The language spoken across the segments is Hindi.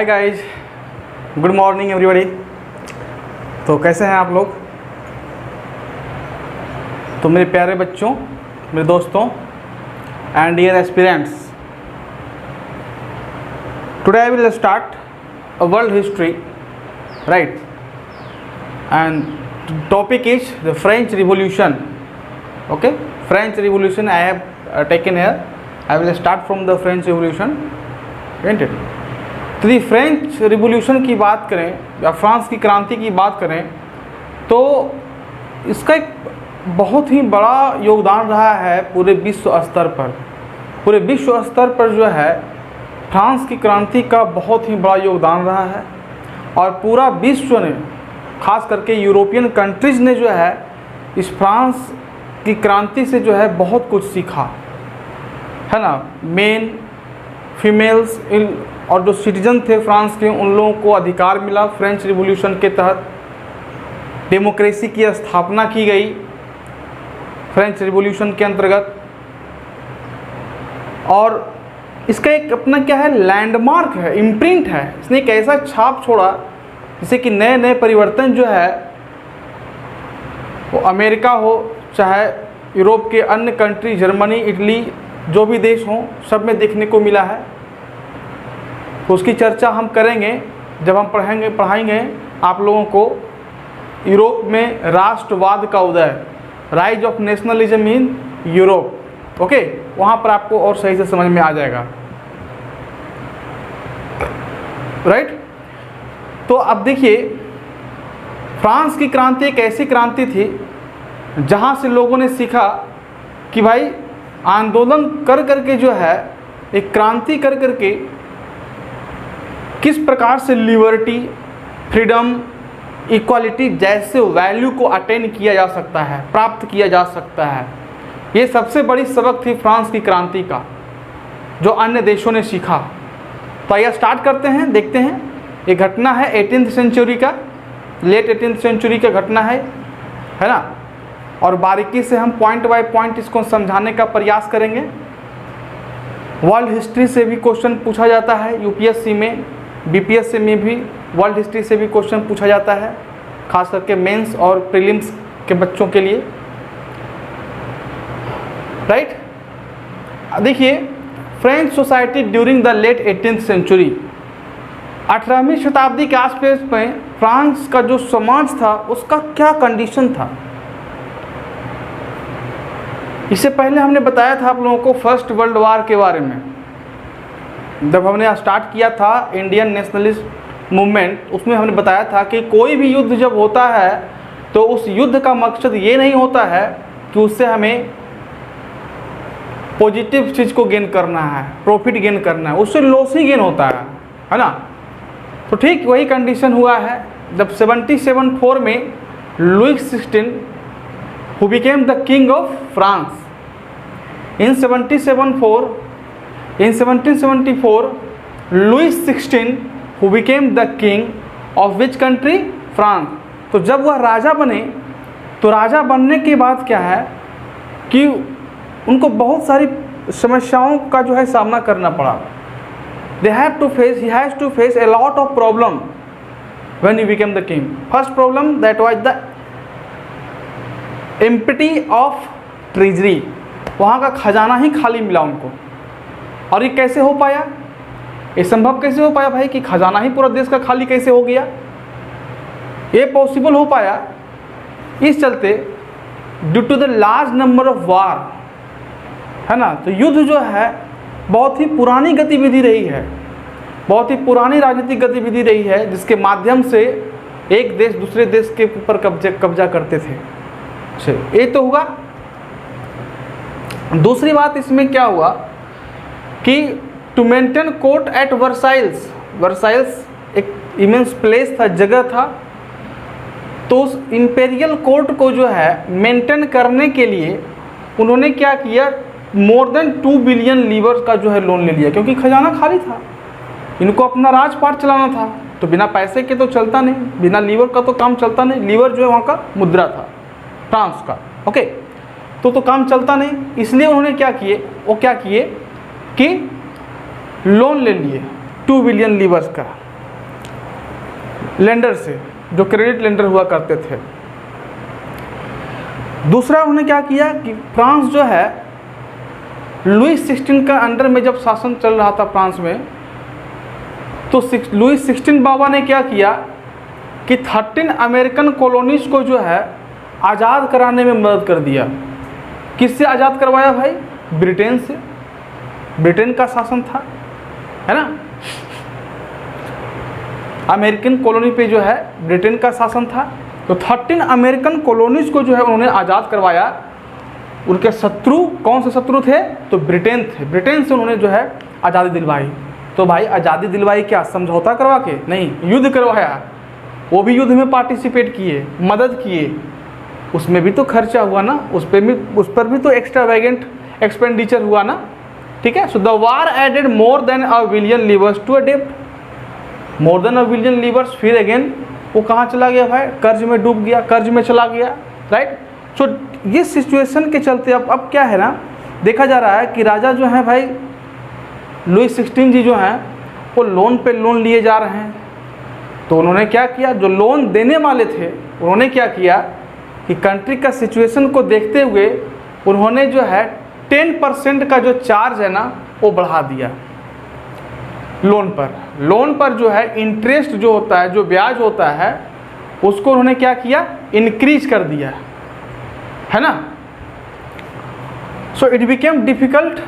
Hi guys, good morning everybody. तो कैसे हैं आप लोग? तो मेरे प्यारे बच्चों, मेरे दोस्तों and dear aspirants, today I will start a world history, right? And topic is the French revolution. Okay, French revolution I have taken here. I will start from the French revolution. Get it? तो ये फ्रेंच रिवॉल्यूशन की बात करें या फ्रांस की क्रांति की बात करें तो इसका एक बहुत ही बड़ा योगदान रहा है पूरे विश्व स्तर पर. पूरे विश्व स्तर पर जो है फ्रांस की क्रांति का बहुत ही बड़ा योगदान रहा है. और पूरा विश्व ने, खास करके यूरोपियन कंट्रीज़ ने जो है इस फ्रांस की क्रांति से जो है बहुत कुछ सीखा है ना. मेन फीमेल्स और जो सिटीजन थे फ्रांस के, उन लोगों को अधिकार मिला. फ्रेंच रिवॉल्यूशन के तहत डेमोक्रेसी की स्थापना की गई फ्रेंच रिवॉल्यूशन के अंतर्गत. और इसका एक अपना क्या है, लैंडमार्क है, इम्प्रिंट है. इसने एक ऐसा छाप छोड़ा जिससे कि नए नए परिवर्तन जो है वो अमेरिका हो चाहे यूरोप के अन्य कंट्री, जर्मनी, इटली, जो भी देश हों, सब में देखने को मिला है. तो उसकी चर्चा हम करेंगे जब हम पढ़ाएंगे आप लोगों को यूरोप में राष्ट्रवाद का उदय, rise of nationalism in Europe. Okay, वहाँ पर आपको और सही से समझ में आ जाएगा, राइट? तो अब देखिए, फ्रांस की क्रांति एक ऐसी क्रांति थी जहाँ से लोगों ने सीखा कि भाई आंदोलन कर करके जो है, एक क्रांति कर करके किस प्रकार से लिबर्टी, फ्रीडम, इक्वालिटी जैसे वैल्यू को अटेन किया जा सकता है, प्राप्त किया जा सकता है. ये सबसे बड़ी सबक थी फ्रांस की क्रांति का जो अन्य देशों ने सीखा. तो आइए स्टार्ट करते हैं, देखते हैं. ये घटना है 18th सेंचुरी का, लेट 18th सेंचुरी का घटना है ना. और बारीकी से हम पॉइंट बाय पॉइंट इसको समझाने का प्रयास करेंगे. वर्ल्ड हिस्ट्री से भी क्वेश्चन पूछा जाता है यूपीएससी में, बीपीएससी में भी वर्ल्ड हिस्ट्री से भी क्वेश्चन पूछा जाता है, खास करके मेंस और प्रीलिम्स के बच्चों के लिए, राइट? देखिए, French society during the late 18th century, 18वीं शताब्दी के आसपास में फ्रांस का जो समाज था उसका क्या कंडीशन था. इससे पहले हमने बताया था आप लोगों को फर्स्ट वर्ल्ड वार के बारे में. जब हमने स्टार्ट किया था इंडियन नेशनलिस्ट मूवमेंट, उसमें हमने बताया था कि कोई भी युद्ध जब होता है तो उस युद्ध का मकसद ये नहीं होता है कि उससे हमें पॉजिटिव चीज़ को गेन करना है, प्रॉफिट गेन करना है, उससे लॉस ही गेन होता है ना. तो ठीक वही कंडीशन हुआ है जब 1774 में Louis 16 who became the king of France. In 1774, Louis XVI who became the king of which country? France. तो जब वह राजा बने तो राजा बनने के बाद क्या है कि उनको बहुत सारी समस्याओं का जो है सामना करना पड़ा. He has to face a lot of problem when he became the king. First problem that was the empty of treasury. वहाँ का खजाना ही खाली मिला उनको. और ये कैसे हो पाया? ये संभव कैसे हो पाया भाई कि खजाना ही पूरा देश का खाली कैसे हो गया? ये पॉसिबल हो पाया इस चलते due to the large number of war, है ना. तो युद्ध जो है बहुत ही पुरानी गतिविधि रही है, बहुत ही पुरानी राजनीतिक गतिविधि रही है, जिसके माध्यम से एक देश दूसरे देश के ऊपर कब्जा करते थे. ये तो हुआ. दूसरी बात इसमें क्या हुआ कि to maintain court at Versailles एक इमेंस प्लेस था, जगह था. तो उस इंपेरियल कोर्ट को जो है मेंटेन करने के लिए उन्होंने क्या किया, मोर देन 2 बिलियन लीवर का जो है लोन ले लिया, क्योंकि खजाना खाली था. इनको अपना राजपाट चलाना था, तो बिना पैसे के तो चलता नहीं, बिना लीवर का तो काम चलता नहीं. लीवर जो है वहाँ का मुद्रा था फ्रांस का. ओके, तो काम चलता नहीं, इसलिए उन्होंने क्या किए कि लोन ले लिए 2 बिलियन लीवर्स का. लेंडर से, जो क्रेडिट लेंडर हुआ करते थे। दूसरा उन्होंने क्या किया कि फ्रांस जो है लुईस 16 का अंडर में जब शासन चल रहा था फ्रांस में, तो लुईस 16 बाबा ने क्या किया कि 13 अमेरिकन कॉलोनीज को जो है आज़ाद कराने में मदद कर दिया। किससे आज़ाद करवाया भाई? ब्रिटेन से। ब्रिटेन का शासन था, है ना, अमेरिकन कॉलोनी पे जो है ब्रिटेन का शासन था। तो 13 अमेरिकन कॉलोनीज को जो है उन्होंने आज़ाद करवाया। उनके शत्रु कौन से शत्रु थे? तो ब्रिटेन थे। ब्रिटेन से उन्होंने जो है आज़ादी दिलवाई। तो भाई आज़ादी दिलवाई क्या समझौता करवा के? नहीं, युद्ध करवाया। वो भी युद्ध में पार्टिसिपेट किए, मदद किए, उसमें भी तो खर्चा हुआ ना, उस पर भी तो एक्स्ट्रावेगेंट एक्सपेंडिचर हुआ ना, ठीक है। So the war added more than a billion livres to a डेब्ट, more than a billion livres. फिर अगेन वो कहाँ चला गया भाई? कर्ज में डूब गया, कर्ज में चला गया, राइट। सो ये सिचुएशन के चलते अब क्या है ना, देखा जा रहा है कि राजा जो है भाई लुईस 16 जी जो हैं वो लोन पे लोन लिए जा रहे हैं। तो उन्होंने क्या किया, जो लोन देने वाले थे उन्होंने क्या किया कि कंट्री का सिचुएशन को देखते हुए उन्होंने जो है 10% का जो चार्ज है ना वो बढ़ा दिया लोन पर जो है इंटरेस्ट जो होता है, जो ब्याज होता है, उसको उन्होंने क्या किया, इंक्रीज कर दिया, है ना। So it became difficult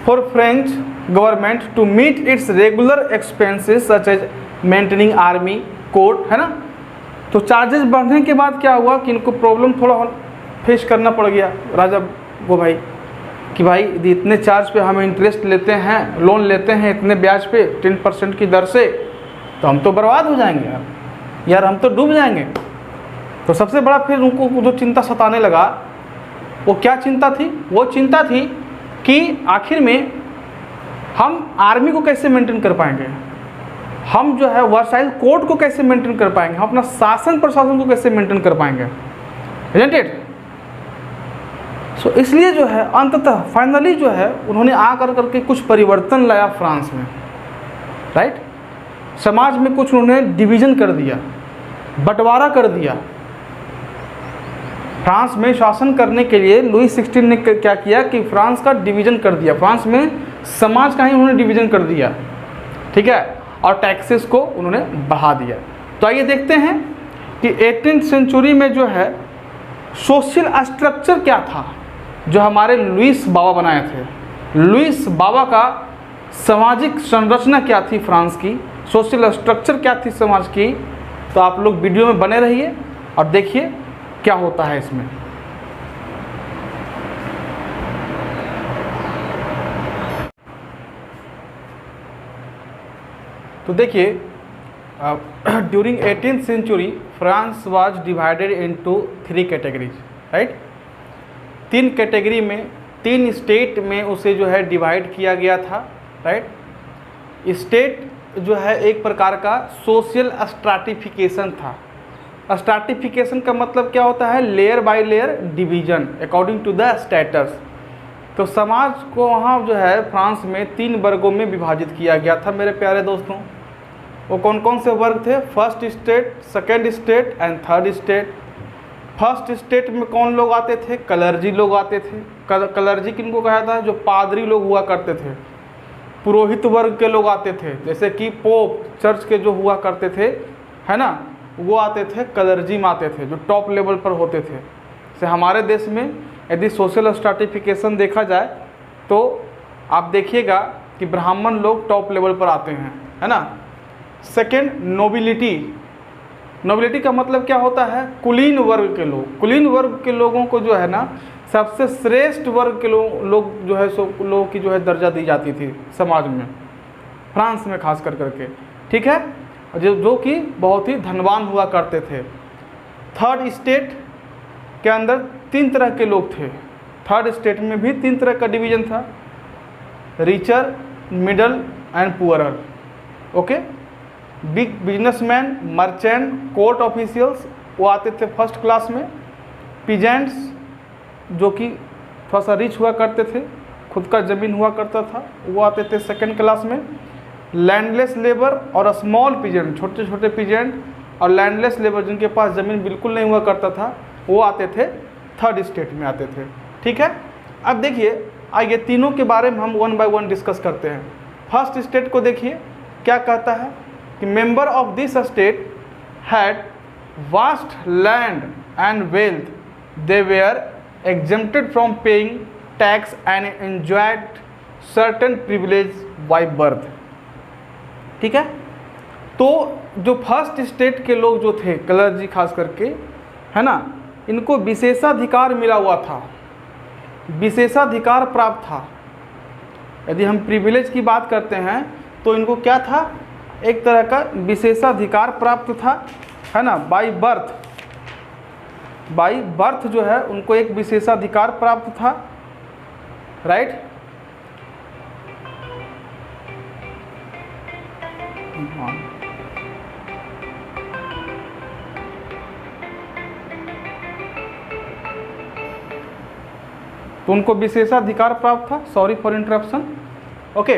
for French government to meet its regular expenses such as maintaining army court, है ना। तो चार्जेस बढ़ने के बाद क्या हुआ कि इनको प्रॉब्लम थोड़ा फेस करना पड़ गया राजा को भाई, कि भाई इतने चार्ज पे हम इंटरेस्ट लेते हैं, लोन लेते हैं इतने ब्याज पे 10% की दर से, तो हम तो बर्बाद हो जाएंगे यार, हम तो डूब जाएंगे। तो सबसे बड़ा फिर उनको जो चिंता सताने लगा, वो क्या चिंता थी? वो चिंता थी कि आखिर में हम आर्मी को कैसे मेंटेन कर पाएंगे, हम जो है वर्साइल कोर्ट को कैसे मेंटेन कर पाएंगे, हम अपना शासन प्रशासन को कैसे मेंटेन कर पाएंगे, isn't it? सो इसलिए जो है अंततः फाइनली जो है उन्होंने आकर करके कुछ परिवर्तन लाया फ्रांस में, राइट। समाज में कुछ उन्होंने डिवीज़न कर दिया, बंटवारा कर दिया। फ्रांस में शासन करने के लिए लुईस 16 ने क्या किया कि फ्रांस का डिवीज़न कर दिया, फ्रांस में समाज का ही उन्होंने डिवीज़न कर दिया, ठीक है, और टैक्सेस को उन्होंने बढ़ा दिया। तो आइए देखते हैं कि 18th सेंचुरी में जो है सोशल स्ट्रक्चर क्या था जो हमारे लुईस बाबा बनाए थे। लुईस बाबा का सामाजिक संरचना क्या थी फ्रांस की, सोशल स्ट्रक्चर क्या थी समाज की। तो आप लोग वीडियो में बने रहिए और देखिए क्या होता है इसमें। तो देखिए during 18th century France was divided into 3 categories, right. 3 category में 3 स्टेट में उसे जो है डिवाइड किया गया था, राइट। स्टेट जो है एक प्रकार का सोशल स्ट्राटिफिकेशन था। स्ट्राटिफिकेशन का मतलब क्या होता है? Layer by layer division according to the status. तो समाज को वहाँ जो है फ्रांस में 3 वर्गों में विभाजित किया गया था मेरे प्यारे दोस्तों। वो कौन कौन से वर्ग थे? First state, second state and third state. First state में कौन लोग आते थे? कलर्जी लोग आते थे। कलर्जी किनको कहा था? जो पादरी लोग हुआ करते थे। पुरोहित वर्ग के लोग आते थे, जैसे कि पोप चर्च के जो हुआ करते थे, है ना, वो आते थे, कलर्जी में आते थे, जो टॉप लेवल पर होते थे। जैसे हमारे देश में यदि सोशल स्ट्राटिफिकेशन देखा जाए तो आप देखिएगा कि ब्राह्मण लोग टॉप लेवल पर आते हैं, है ना। Second nobility. नोबिलिटी का मतलब क्या होता है? कुलीन वर्ग के लोग। कुलीन वर्ग के लोगों को जो है ना सबसे श्रेष्ठ वर्ग के लोग जो है सो लोगों की जो है दर्जा दी जाती थी समाज में, फ्रांस में खास कर करके, ठीक है, जो कि बहुत ही धनवान हुआ करते थे। थर्ड स्टेट के अंदर 3 तरह के लोग थे। थर्ड स्टेट में भी 3 तरह का डिवीजन था, richer, middle and poorer, okay. Big businessman, merchant, court officials वो आते थे फर्स्ट क्लास में। पीजेंट्स जो कि थोड़ा सा रिच हुआ करते थे, खुद का ज़मीन हुआ करता था, वो आते थे सेकंड क्लास में। लैंडलेस लेबर और स्मॉल पीजेंट, छोटे छोटे पीजेंट और लैंडलेस लेबर जिनके पास ज़मीन बिल्कुल नहीं हुआ करता था वो आते थे थर्ड स्टेट में आते थे। ठीक है, अब देखिए आइए तीनों के बारे में हम वन बाय वन डिस्कस करते हैं। फर्स्ट स्टेट को देखिए क्या कहता है कि member of this state had vast land and wealth, they were exempted from paying tax and enjoyed certain privilege by birth. ठीक है, तो जो फर्स्ट स्टेट के लोग जो थे कलर्जी खास करके, है ना, इनको विशेषाधिकार मिला हुआ था, विशेषाधिकार प्राप्त था। यदि हम प्रिविलेज की बात करते हैं तो इनको क्या था, एक तरह का विशेषाधिकार प्राप्त था, है ना, बाय बर्थ जो है उनको एक विशेषाधिकार प्राप्त था, राइट। तो उनको विशेषाधिकार प्राप्त था, सॉरी फॉर इंटरप्शन, ओके।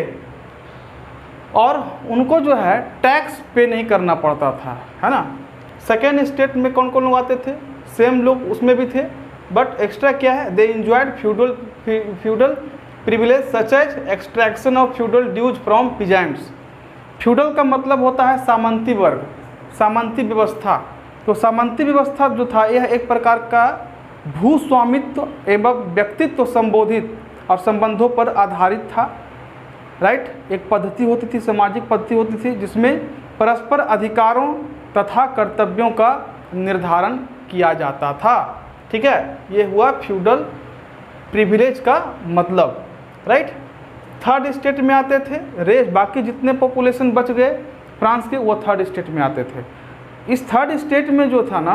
और उनको जो है टैक्स पे नहीं करना पड़ता था, है ना। सेकेंड स्टेट में कौन कौन लोग आते थे, सेम लोग उसमें भी थे, बट एक्स्ट्रा क्या है, they enjoyed feudal privilege such as extraction of feudal dues from peasants. Feudal का मतलब होता है सामंती वर्ग, सामंती व्यवस्था। तो सामंती व्यवस्था जो था यह एक प्रकार का भूस्वामित्व एवं व्यक्तित्व संबोधित और संबंधों पर आधारित था, राइट। एक पद्धति होती थी, सामाजिक पद्धति होती थी जिसमें परस्पर अधिकारों तथा कर्तव्यों का निर्धारण किया जाता था। ठीक है, ये हुआ फ्यूडल प्रिविलेज का मतलब, राइट। थर्ड स्टेट में आते थे रेस, बाकी जितने पॉपुलेशन बच गए फ्रांस के वो थर्ड स्टेट में आते थे। इस थर्ड स्टेट में जो था ना,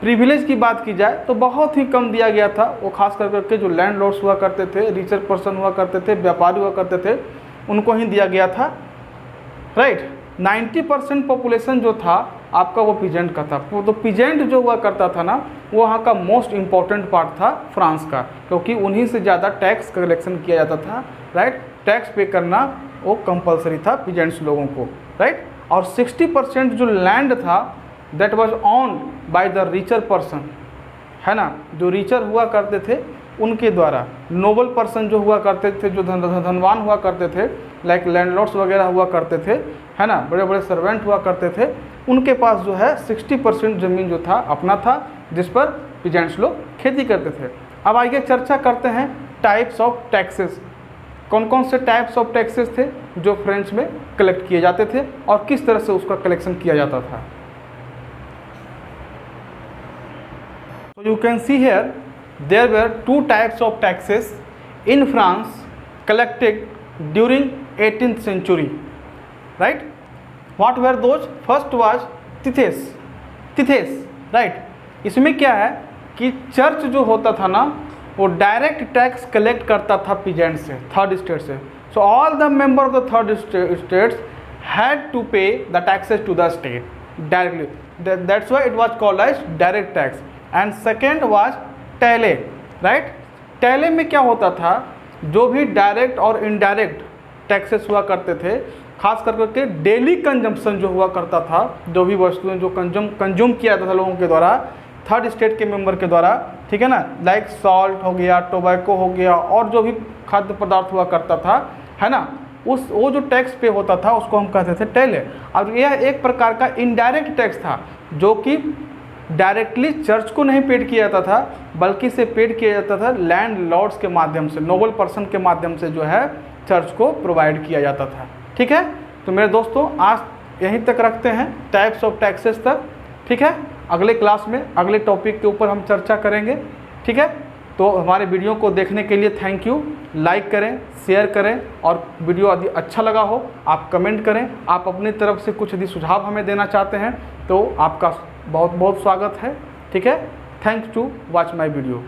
प्रिविलेज की बात की जाए तो बहुत ही कम दिया गया था। वो खास करके जो लैंडलॉर्ड्स हुआ करते थे, रिचर पर्सन हुआ करते थे, व्यापारी हुआ करते थे, उनको ही दिया गया था, राइट। 90% पॉपुलेशन जो था आपका वो पीजेंट का था। तो पीजेंट जो हुआ करता था ना, वो वहाँ का मोस्ट इम्पॉर्टेंट पार्ट था फ्रांस का, क्योंकि उन्हीं से ज़्यादा टैक्स कलेक्शन किया जाता था, राइट। टैक्स पे करना वो कंपलसरी था पीजेंट्स लोगों को, राइट। और 60% जो लैंड था that was owned by the richer person, है ना। जो रिचर हुआ करते थे उनके द्वारा, नोबल पर्सन जो हुआ करते थे, जो धनवान हुआ करते थे, लाइक लैंडलॉर्ड्स वगैरह हुआ करते थे, है ना, बड़े बड़े सर्वेंट हुआ करते थे, उनके पास जो है 60% ज़मीन जो था अपना था, जिस पर पीजेंट्स लोग खेती करते थे। अब आइए चर्चा करते हैं टाइप्स ऑफ टैक्सेस। कौन कौन से टाइप्स ऑफ टैक्सेस थे जो फ्रेंच में कलेक्ट किए जाते थे और किस तरह से उसका कलेक्शन किया जाता था। So you can see here there were two types of taxes in France collected during 18th century, right? What were those? First was तिथेस, right? इसमें क्या है कि चर्च जो होता था ना, वो डायरेक्ट टैक्स कलेक्ट करता था पीजेंट से, थर्ड स्टेट से। So all the member of the third states had to pay the taxes to the state directly, that's why it was called as direct tax. And second was taille, right. Taille में क्या होता था, जो भी डायरेक्ट और इनडायरेक्ट टैक्सेस हुआ करते थे, खास करके डेली कंजम्पशन जो हुआ करता था, जो भी वस्तुएं जो कंज्यूम किया जाता था लोगों के द्वारा, थर्ड स्टेट के मेंबर के द्वारा, ठीक है ना, लाइक सॉल्ट हो गया, टोबैको हो गया, और जो भी खाद्य पदार्थ हुआ करता था, है ना, वो जो टैक्स पे होता था उसको हम कहते थे टैले। और यह एक प्रकार का इनडायरेक्ट टैक्स था जो कि डायरेक्टली चर्च को नहीं पेड किया जाता था, बल्कि से पेड किया जाता था लैंड लॉर्ड्स के माध्यम से, नोबल पर्सन के माध्यम से जो है चर्च को प्रोवाइड किया जाता था। ठीक है, तो मेरे दोस्तों आज यहीं तक रखते हैं, टाइप्स ऑफ टैक्सेस तक। ठीक है, अगले क्लास में अगले टॉपिक के ऊपर हम चर्चा करेंगे। ठीक है, तो हमारे वीडियो को देखने के लिए थैंक यू। लाइक करें, शेयर करें, और वीडियो यदि अच्छा लगा हो आप कमेंट करें। आप अपनी तरफ से कुछ यदि सुझाव हमें देना चाहते हैं तो आपका बहुत बहुत स्वागत है। ठीक है, thanks to watch my video.